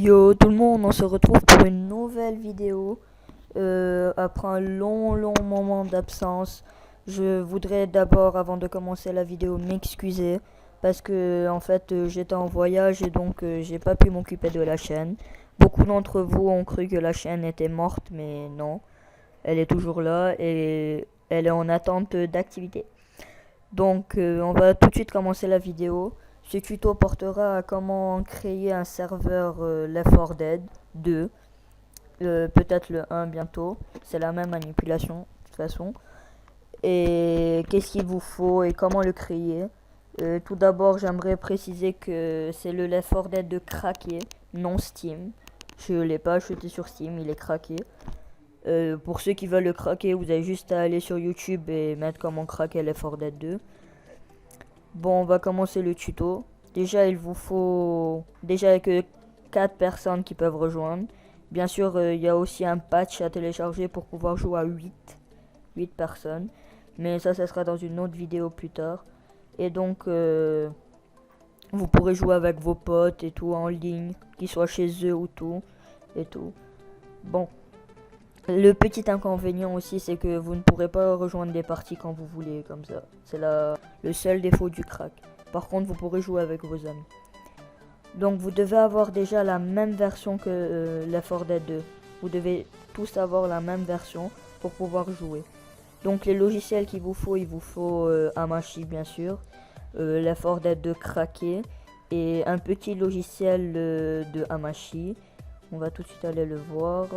Yo tout le monde, on se retrouve pour une nouvelle vidéo après un long moment d'absence. Je voudrais d'abord, avant de commencer la vidéo, m'excuser parce que en fait j'étais en voyage et donc j'ai pas pu m'occuper de la chaîne. Beaucoup d'entre vous ont cru que la chaîne était morte, mais non, elle est toujours là et elle est en attente d'activité. Donc on va tout de suite commencer la vidéo. Ce tuto portera à comment créer un serveur Left 4 Dead 2, peut-être le 1 bientôt, c'est la même manipulation de toute façon. Et qu'est-ce qu'il vous faut et comment le créer. Tout d'abord j'aimerais préciser que c'est le Left 4 Dead de craqué, non Steam. Je l'ai pas acheté sur Steam, il est craqué. Pour ceux qui veulent le craquer, vous avez juste à aller sur YouTube et mettre comment craquer Left 4 Dead 2. Bon, on va commencer le tuto. Déjà, il vous faut déjà que 4 personnes qui peuvent rejoindre. Bien sûr, il y a aussi un patch à télécharger pour pouvoir jouer à 8 personnes. Mais ça sera dans une autre vidéo plus tard. Et donc, vous pourrez jouer avec vos potes et tout en ligne, qu'ils soient chez eux ou tout. Et tout. Bon. Le petit inconvénient aussi, c'est que vous ne pourrez pas rejoindre des parties quand vous voulez, comme ça. C'est le seul défaut du crack. Par contre, vous pourrez jouer avec vos amis. Donc, vous devez avoir déjà la même version que Left 4 Dead 2. Vous devez tous avoir la même version pour pouvoir jouer. Donc, les logiciels qu'il vous faut, il vous faut Hamachi, bien sûr. Left 4 Dead 2 craqué. Et un petit logiciel de Hamachi. On va tout de suite aller le voir.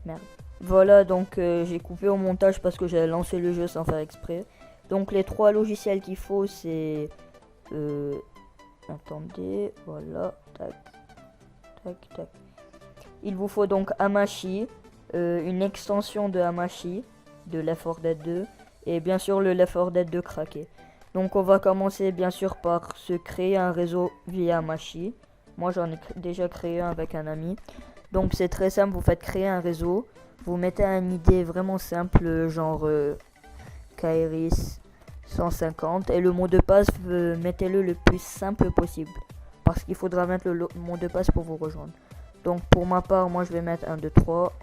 Merde. Voilà, donc j'ai coupé au montage parce que j'ai lancé le jeu sans faire exprès. Donc les trois logiciels qu'il faut, c'est... attendez, voilà, tac. Il vous faut donc Hamachi, une extension de Hamachi, de Left 4 Dead 2, et bien sûr le Left 4 Dead 2 craqué. Donc on va commencer bien sûr par se créer un réseau via Hamachi. Moi j'en ai déjà créé un avec un ami. Donc c'est très simple, vous faites créer un réseau, vous mettez une idée vraiment simple, genre Kairis 150, et le mot de passe, mettez-le le plus simple possible, parce qu'il faudra mettre le mot de passe pour vous rejoindre. Donc pour ma part, moi je vais mettre 1, 2, 3,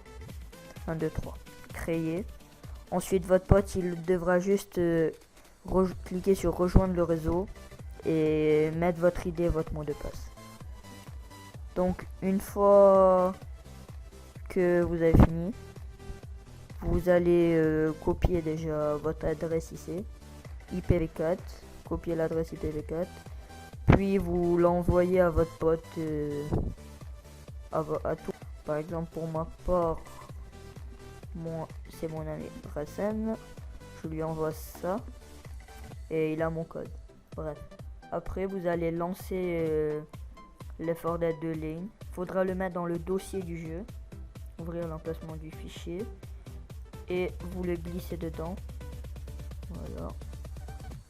créer. Ensuite votre pote, il devra juste cliquer sur rejoindre le réseau, et mettre votre idée, votre mot de passe. Donc une fois que vous avez fini, vous allez copier déjà votre adresse ici, IPv4, copier l'adresse IPv4, puis vous l'envoyez à votre pote, à tout. Par exemple pour ma part, c'est mon ami Rasen, je lui envoie ça, et il a mon code. Bref, après vous allez lancer Left 4 Dead 2 ligne. Faudra le mettre dans le dossier du jeu. Ouvrir l'emplacement du fichier. Et vous le glissez dedans. Voilà.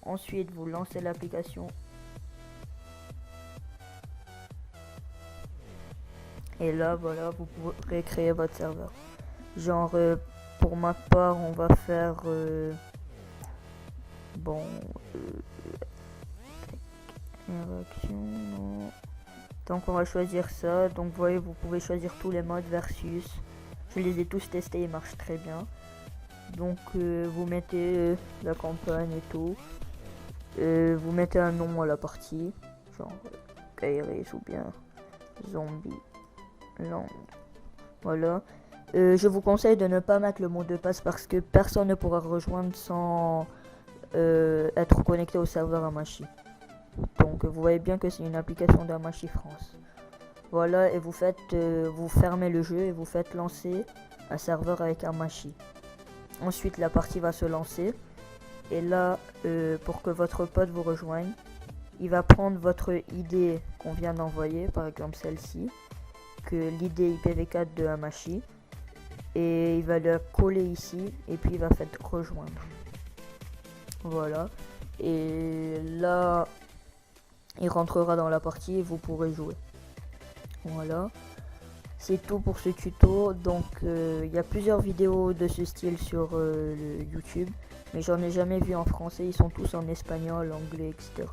Ensuite, vous lancez l'application. Et là, voilà, vous pourrez créer votre serveur. Genre, pour ma part, on va faire... bon... non. Donc on va choisir ça. Donc vous voyez, vous pouvez choisir tous les modes versus. Je les ai tous testés, ils marchent très bien. Donc vous mettez la campagne et tout. Vous mettez un nom à la partie, genre Kairis ou bien Zombie Land. Voilà. Je vous conseille de ne pas mettre le mot de passe parce que personne ne pourra rejoindre sans être connecté au serveur Hamachi. Donc vous voyez bien que c'est une application d'Hamachi France. Voilà, et vous fermez le jeu et vous faites lancer un serveur avec Hamachi. Ensuite la partie va se lancer. Et là, pour que votre pote vous rejoigne, il va prendre votre ID qu'on vient d'envoyer, par exemple celle-ci, que l'ID IPv4 de Hamachi, et il va la coller ici, et puis il va faire rejoindre. Voilà. Et là... il rentrera dans la partie et vous pourrez jouer. Voilà. C'est tout pour ce tuto. Donc il y a plusieurs vidéos de ce style sur le YouTube. Mais j'en ai jamais vu en français. Ils sont tous en espagnol, anglais, etc.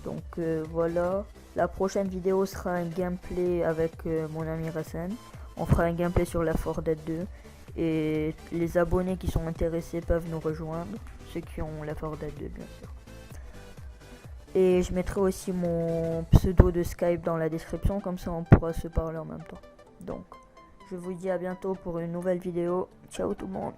Donc voilà. La prochaine vidéo sera un gameplay avec mon ami Rasen. On fera un gameplay sur Left 4 Dead 2. Et les abonnés qui sont intéressés peuvent nous rejoindre. Ceux qui ont Left 4 Dead 2 bien sûr. Et je mettrai aussi mon pseudo de Skype dans la description. Comme ça on pourra se parler en même temps. Donc je vous dis à bientôt pour une nouvelle vidéo. Ciao tout le monde.